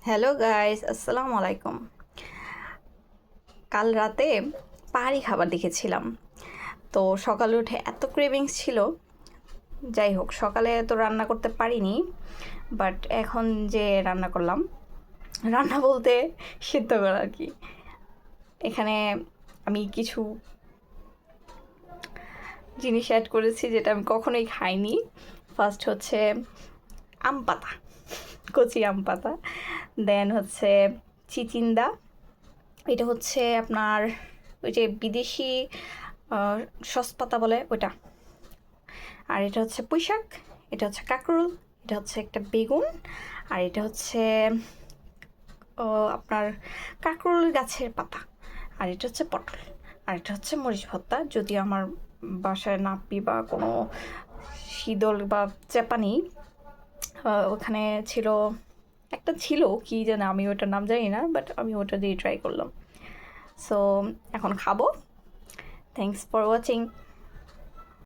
Hello guys, আসসালামু আলাইকুম। কাল রাতে পাহাড়ি খাবার দেখেছিলাম, তো সকালে উঠে এত ক্রেভিংস ছিল। যাই হোক, সকালে তো রান্না করতে পারিনি, বাট এখন যে রান্না করলাম, রান্না বলতে সিদ্ধ করা আর কি। এখানে আমি কিছু জিনিস অ্যাড করেছি যেটা আমি কখনোই খাইনি। ফার্স্ট হচ্ছে আম পাতা, কচি আম পাতা। দেন হচ্ছে চিচিন্দা, এটা হচ্ছে আপনার ওই যে বিদেশি সসপাতা বলে ওটা। আর এটা হচ্ছে পুঁইশাক, এটা হচ্ছে কাঁকরোল, এটা হচ্ছে একটা বেগুন, আর এটা হচ্ছে আপনার কাঁকরোল গাছের পাতা, আর এটা হচ্ছে পটল, আর এটা হচ্ছে মরিচ ভর্তা। যদি আমার বাসায় নাপি বা কোনো শীতল বা চাপানি ওখানে ছিল, একটা ছিল কি যেন, আমি ওটার নাম জানি না, বাট আমি ওটা দিয়ে ট্রাই করলাম। সো এখন খাবো। Thanks for watching.